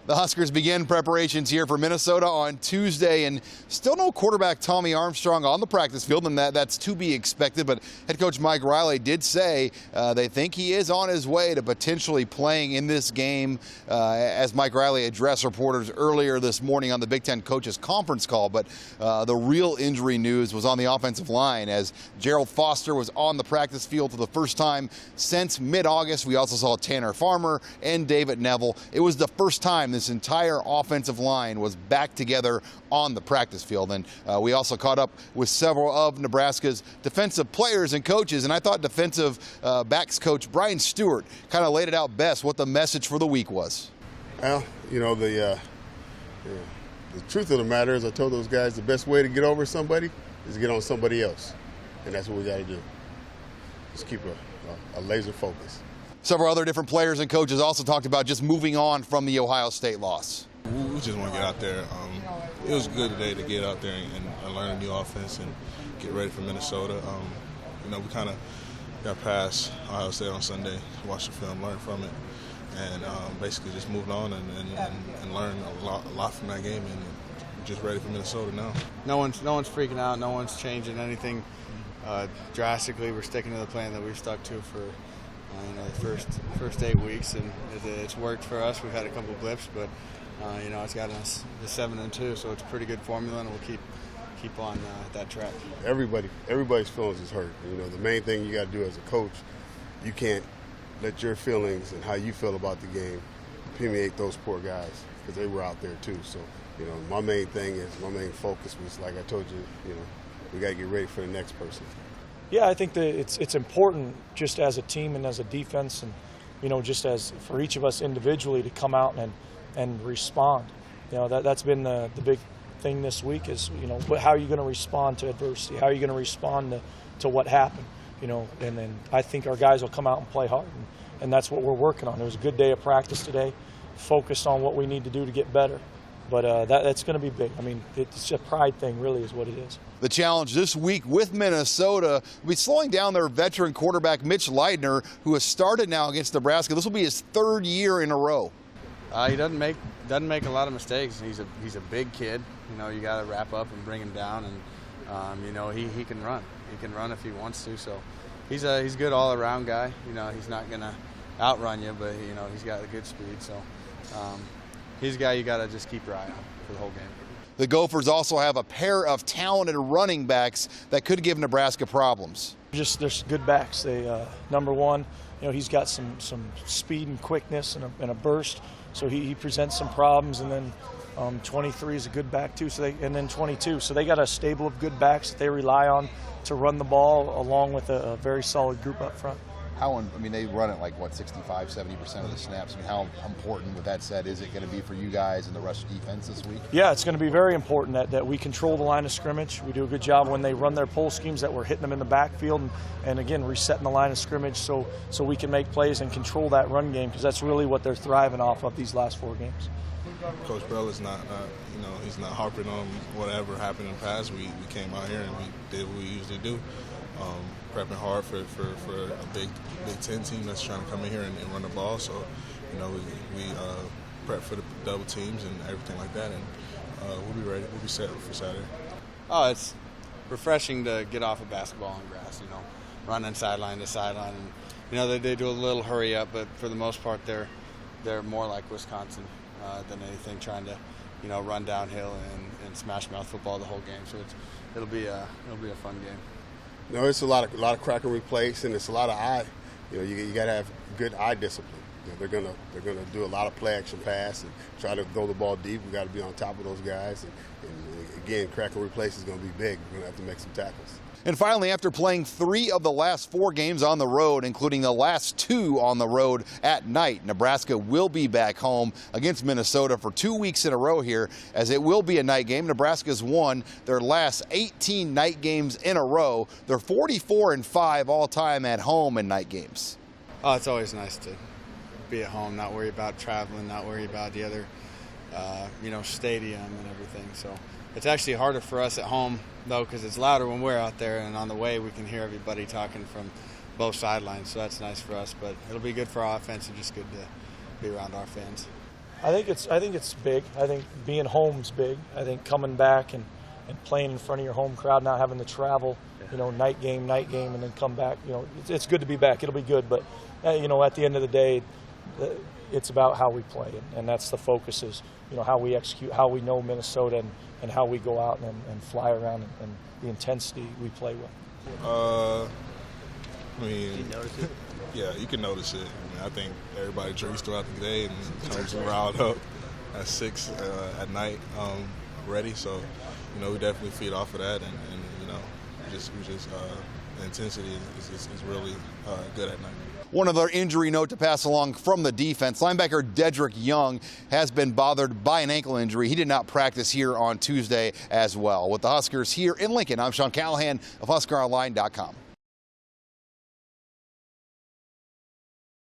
The Huskers begin preparations here for Minnesota on Tuesday, and still no quarterback Tommy Armstrong on the practice field, and that's to be expected. But head coach Mike Riley did say they think he is on his way to potentially playing in this game, as Mike Riley addressed reporters earlier this morning on the Big Ten coaches conference call. But the real injury news was on the offensive line, as Gerald Foster was on the practice field for the first time since mid-August. We also saw Tanner Farmer and David Neville. It was the first time this entire offensive line was back together on the practice field. And we also caught up with several of Nebraska's defensive players and coaches, and I thought defensive backs coach Brian Stewart kind of laid it out best what the message for the week was. Well, the truth of the matter is, I told those guys the best way to get over somebody is to get on somebody else, and that's what we got to do. Just keep a laser focus. Several other different players and coaches also talked about just moving on from the Ohio State loss. We just want to get out there. It was good today to get out there and learn a new offense and get ready for Minnesota. We kind of got past Ohio State on Sunday, watched the film, learned from it, and basically just moved on and learned a lot from that game, and just ready for Minnesota now. No one's freaking out. No one's changing anything drastically. We're sticking to the plan that we've stuck to for the first 8 weeks, and it's worked for us. We've had a couple blips, but it's gotten us to 7-2, so it's a pretty good formula, and we'll keep on that track. Everybody's feelings is hurt. The main thing you got to do as a coach, you can't let your feelings and how you feel about the game permeate those poor guys, because they were out there too. So my main focus was, like I told you, we got to get ready for the next person. Yeah, I think that it's important, just as a team and as a defense, and just as for each of us individually, to come out and respond. That's been the big thing this week is how are you going to respond to adversity? How are you going to respond to what happened? And then I think our guys will come out and play hard, and that's what we're working on. It was a good day of practice today, focused on what we need to do to get better. But that's going to be big. I mean, it's a pride thing, really, is what it is. The challenge this week with Minnesota will be slowing down their veteran quarterback Mitch Leidner, who has started now against Nebraska. This will be his third year in a row. He doesn't make a lot of mistakes. He's a big kid. You got to wrap up and bring him down, and he can run. He can run if he wants to. So he's a good all-around guy. He's not going to outrun you, but he's got a good speed. So. He's a guy you got to just keep your eye on for the whole game. The Gophers also have a pair of talented running backs that could give Nebraska problems. There's good backs. Number one, he's got some speed and quickness and a burst, so he presents some problems. And then 23 is a good back too. And then 22. So they got a stable of good backs that they rely on to run the ball, along with a very solid group up front. They run it like, 65, 70% of the snaps. How important, with that said, is it going to be for you guys in the rush defense this week? Yeah, it's going to be very important that we control the line of scrimmage. We do a good job when they run their pull schemes, that we're hitting them in the backfield and again, resetting the line of scrimmage so we can make plays and control that run game, because that's really what they're thriving off of these last 4 games. Coach Bell is not he's not harping on whatever happened in the past. We came out here and we did what we usually do. Prepping hard for a Big Ten team that's trying to come in here and run the ball. So, we prep for the double teams and everything like that, and we'll be ready. We'll be set for Saturday. Oh, it's refreshing to get off a basketball on grass. Running sideline to sideline, and they do a little hurry up, but for the most part, they're more like Wisconsin than anything, trying to run downhill and smash mouth football the whole game. So it'll be a fun game. It's a lot of crack and replace, and it's a lot of eye. You got to have good eye discipline. They're gonna do a lot of play action pass and try to throw the ball deep. We got to be on top of those guys, and again, crack and replace is going to be big. We're going to have to make some tackles. And finally, after playing 3 of the last 4 games on the road, including the last 2 on the road at night, Nebraska will be back home against Minnesota for 2 weeks in a row here, as it will be a night game. Nebraska's won their last 18 night games in a row. They're 44-5 all-time at home in night games. Oh, it's always nice to be at home, not worry about traveling, not worry about the other, stadium and everything. So it's actually harder for us at home, though, because it's louder when we're out there, and on the way we can hear everybody talking from both sidelines, so that's nice for us. But it'll be good for our offense and just good to be around our fans. I think it's big. I think being home's big. I think coming back and playing in front of your home crowd, not having to travel, night game, and then come back. It's good to be back. It'll be good, but at the end of the day, it's about how we play, and that's the focus is how we execute, how we know Minnesota, and how we go out and fly around and the intensity we play with. I mean, you notice it? Yeah, you can notice it. I think everybody drinks throughout the day and comes riled up at 6 at night, ready. So, we definitely feed off of that, and the intensity is really good at night. One other injury note to pass along from the defense. Linebacker Dedrick Young has been bothered by an ankle injury. He did not practice here on Tuesday as well. With the Huskers here in Lincoln, I'm Sean Callahan of HuskerOnline.com.